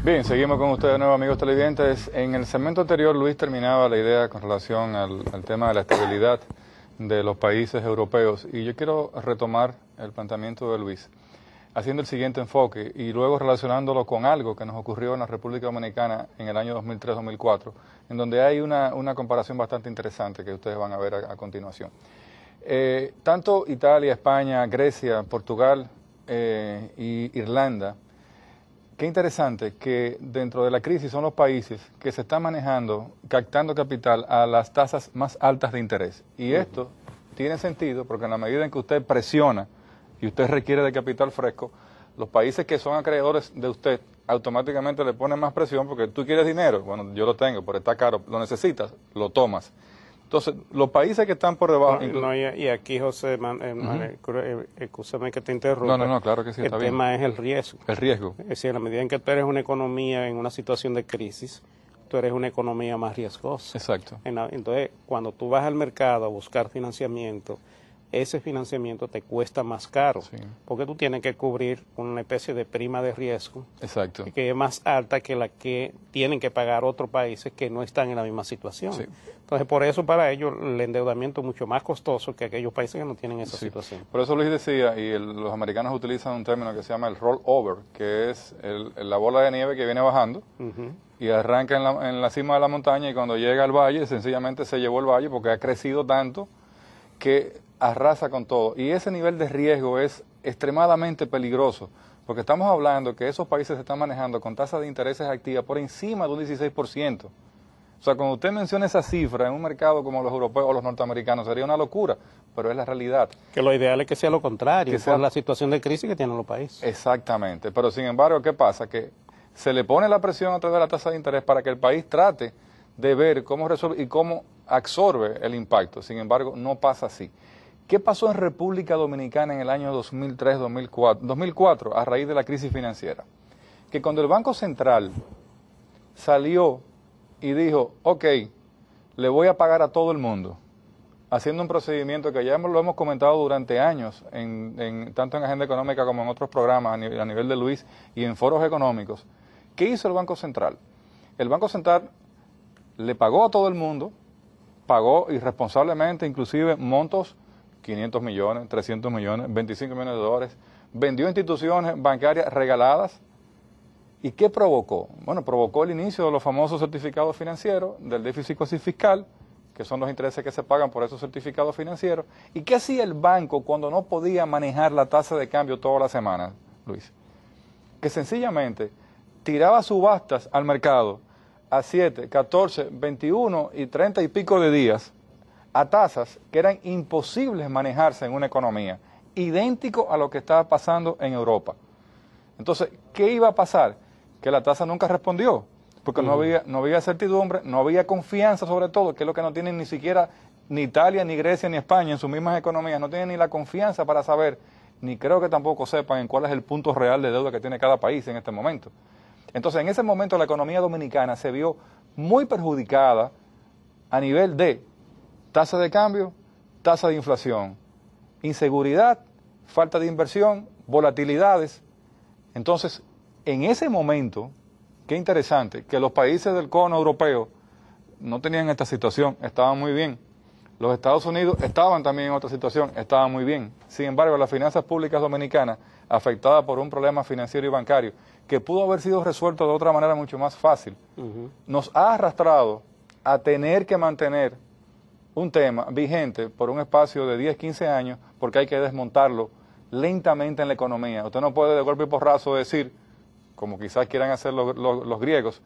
Bien, seguimos con ustedes de nuevo, amigos televidentes. En el segmento anterior, Luis terminaba la idea con relación al tema de la estabilidad de los países europeos, y yo quiero retomar el planteamiento de Luis, haciendo el siguiente enfoque y luego relacionándolo con algo que nos ocurrió en la República Dominicana en el año 2003-2004, en donde hay una comparación bastante interesante que ustedes van a ver a continuación. Tanto Italia, España, Grecia, Portugal y Irlanda, qué interesante que dentro de la crisis son los países que se están manejando, captando capital a las tasas más altas de interés. Y esto tiene sentido porque en la medida en que usted presiona y usted requiere de capital fresco, los países que son acreedores de usted automáticamente le ponen más presión porque tú quieres dinero, bueno, yo lo tengo, pero está caro, lo necesitas, lo tomas. Entonces, los países que están por debajo... y aquí, José, escúchame que te interrumpa. No, claro que sí, está bien. El tema es el riesgo. El riesgo. Es decir, en la medida en que tú eres una economía en una situación de crisis, tú eres una economía más riesgosa. Exacto. Entonces, cuando tú vas al mercado a buscar financiamiento, ese financiamiento te cuesta más caro, sí, porque tú tienes que cubrir una especie de prima de riesgo. Exacto. Que es más alta que la que tienen que pagar otros países que no están en la misma situación. Sí. Entonces, por eso para ellos el endeudamiento es mucho más costoso que aquellos países que no tienen esa situación. Por eso Luis decía, y los americanos utilizan un término que se llama el rollover, que es la bola de nieve que viene bajando y arranca en la cima de la montaña, y cuando llega al valle, sencillamente se llevó el valle porque ha crecido tanto que arrasa con todo. Y ese nivel de riesgo es extremadamente peligroso, porque estamos hablando que esos países se están manejando con tasas de intereses activas por encima de un 16%. O sea, cuando usted menciona esa cifra en un mercado como los europeos o los norteamericanos, sería una locura, pero es la realidad. Que lo ideal es que sea lo contrario, por la situación de crisis que tienen los países. Exactamente, pero sin embargo, ¿qué pasa? Que se le pone la presión a través de la tasa de interés para que el país trate de ver cómo resuelve y cómo absorbe el impacto. Sin embargo, no pasa así. ¿Qué pasó en República Dominicana en el año 2003-2004 a raíz de la crisis financiera? Que cuando el Banco Central salió y dijo, ok, le voy a pagar a todo el mundo, haciendo un procedimiento que ya lo hemos comentado durante años, tanto en Agenda Económica como en otros programas a nivel de Luis y en foros económicos, ¿qué hizo el Banco Central? El Banco Central le pagó a todo el mundo, pagó irresponsablemente inclusive montos 500 millones, 300 millones, 25 millones de dólares, vendió instituciones bancarias regaladas. ¿Y qué provocó? Bueno, provocó el inicio de los famosos certificados financieros, del déficit fiscal, que son los intereses que se pagan por esos certificados financieros. ¿Y qué hacía el banco cuando no podía manejar la tasa de cambio todas las semanas, Luis? Que sencillamente tiraba subastas al mercado a 7, 14, 21 y 30 y pico de días, a tasas que eran imposibles manejarse en una economía, idéntico a lo que estaba pasando en Europa. Entonces, ¿qué iba a pasar? Que la tasa nunca respondió, porque no había certidumbre, no había confianza sobre todo, que es lo que no tienen ni siquiera ni Italia, ni Grecia, ni España en sus mismas economías, no tienen ni la confianza para saber, ni creo que tampoco sepan en cuál es el punto real de deuda que tiene cada país en este momento. Entonces, en ese momento la economía dominicana se vio muy perjudicada a nivel de tasa de cambio, tasa de inflación, inseguridad, falta de inversión, volatilidades. Entonces, en ese momento, qué interesante, que los países del cono europeo no tenían esta situación, estaban muy bien. Los Estados Unidos estaban también en otra situación, estaban muy bien. Sin embargo, las finanzas públicas dominicanas, afectadas por un problema financiero y bancario, que pudo haber sido resuelto de otra manera mucho más fácil, nos ha arrastrado a tener que mantener un tema vigente por un espacio de 10, 15 años, porque hay que desmontarlo lentamente en la economía. Usted no puede de golpe y porrazo decir, como quizás quieran hacer los griegos,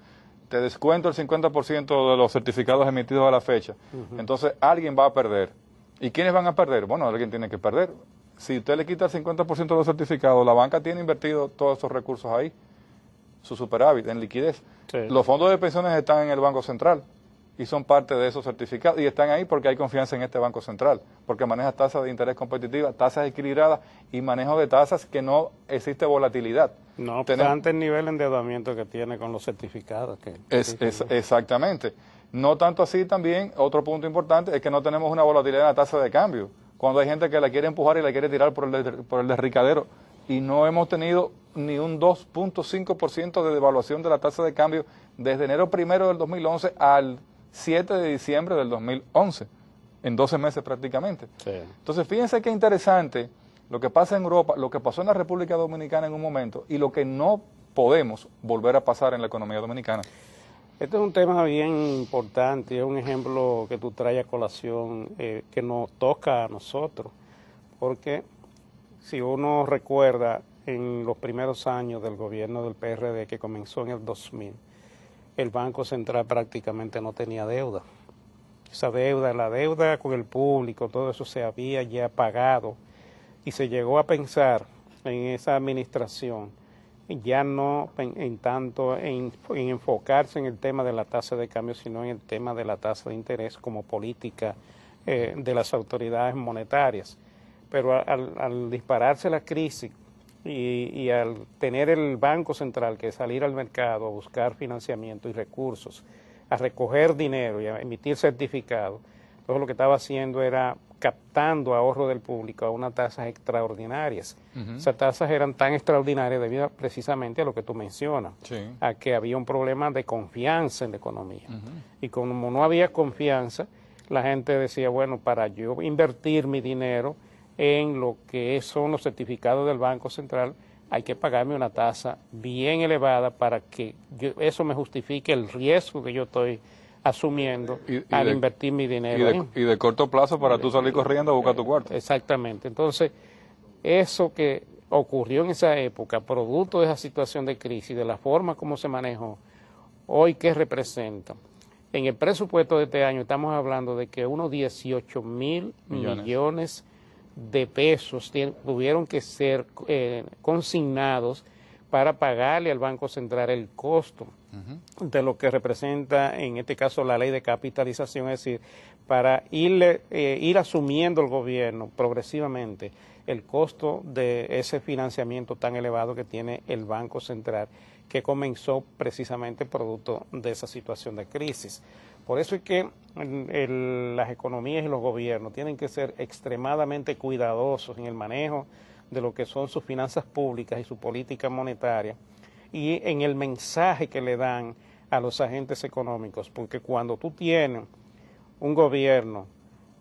te descuento el 50% de los certificados emitidos a la fecha. Entonces alguien va a perder. ¿Y quiénes van a perder? Bueno, alguien tiene que perder. Si usted le quita el 50% de los certificados, la banca tiene invertido todos esos recursos ahí, su superávit, en liquidez. Sí. Los fondos de pensiones están en el Banco Central y son parte de esos certificados, y están ahí porque hay confianza en este Banco Central, porque maneja tasas de interés competitivas, tasas equilibradas y manejo de tasas que no existe volatilidad. No obstante el nivel de endeudamiento que tiene con los certificados. Exactamente. No tanto así también, otro punto importante, es que no tenemos una volatilidad en la tasa de cambio. Cuando hay gente que la quiere empujar y la quiere tirar por el desricadero, y no hemos tenido ni un 2.5% de devaluación de la tasa de cambio desde enero 1 del 2011 al 7 de diciembre del 2011, en 12 meses prácticamente. Sí. Entonces, fíjense qué interesante lo que pasa en Europa, lo que pasó en la República Dominicana en un momento y lo que no podemos volver a pasar en la economía dominicana. Este es un tema bien importante, es un ejemplo que tú traes a colación que nos toca a nosotros, porque si uno recuerda en los primeros años del gobierno del PRD que comenzó en el 2000, el Banco Central prácticamente no tenía deuda. Esa deuda, la deuda con el público, todo eso se había ya pagado y se llegó a pensar en esa administración ya no en tanto en enfocarse en el tema de la tasa de cambio, sino en el tema de la tasa de interés como política de las autoridades monetarias. Pero al dispararse la crisis y al tener el Banco Central que salir al mercado a buscar financiamiento y recursos, a recoger dinero y a emitir certificados, entonces lo que estaba haciendo era captando ahorro del público a unas tasas extraordinarias. Esas tasas eran tan extraordinarias debido precisamente a lo que tú mencionas, a que había un problema de confianza en la economía. Y como no había confianza, la gente decía, bueno, para yo invertir mi dinero en lo que son los certificados del Banco Central, hay que pagarme una tasa bien elevada para que eso me justifique el riesgo que yo estoy asumiendo al invertir mi dinero. Y de corto plazo para tú salir corriendo a buscar tu cuarto. Exactamente. Entonces, eso que ocurrió en esa época, producto de esa situación de crisis, de la forma como se manejó, hoy, ¿qué representa? En el presupuesto de este año estamos hablando de que unos 18.000 millones de pesos tuvieron que ser consignados para pagarle al Banco Central el costo de lo que representa, en este caso, la ley de capitalización, es decir, para ir asumiendo el gobierno progresivamente el costo de ese financiamiento tan elevado que tiene el Banco Central, que comenzó precisamente producto de esa situación de crisis. Por eso es que las economías y los gobiernos tienen que ser extremadamente cuidadosos en el manejo de lo que son sus finanzas públicas y su política monetaria y en el mensaje que le dan a los agentes económicos, porque cuando tú tienes un gobierno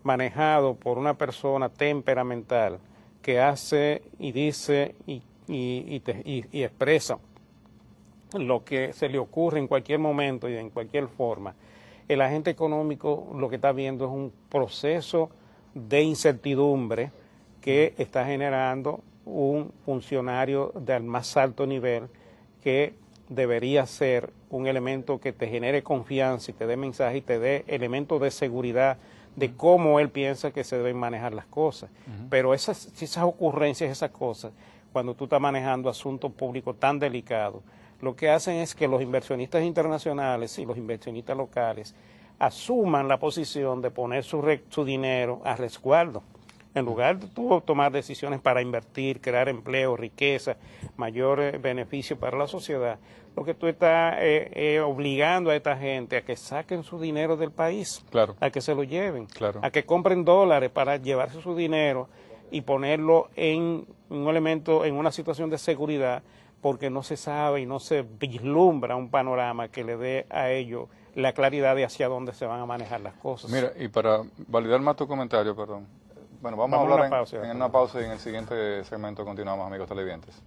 manejado por una persona temperamental que hace y dice y expresa lo que se le ocurre en cualquier momento y en cualquier forma, el agente económico lo que está viendo es un proceso de incertidumbre que está generando un funcionario del más alto nivel que debería ser un elemento que te genere confianza y te dé mensaje y te dé elementos de seguridad de cómo él piensa que se deben manejar las cosas. Pero esas ocurrencias, esas cosas, cuando tú estás manejando asuntos públicos tan delicados, lo que hacen es que los inversionistas internacionales y los inversionistas locales asuman la posición de poner su dinero a resguardo. En lugar de tú tomar decisiones para invertir, crear empleo, riqueza, mayor beneficio para la sociedad, lo que tú estás obligando a esta gente a que saquen su dinero del país, a que se lo lleven, a que compren dólares para llevarse su dinero y ponerlo en un elemento, en una situación de seguridad, porque no se sabe y no se vislumbra un panorama que le dé a ellos la claridad de hacia dónde se van a manejar las cosas. Mira, y para validar más tu comentario, perdón, bueno, vamos a hablar en una pausa y en el siguiente segmento continuamos, amigos televidentes.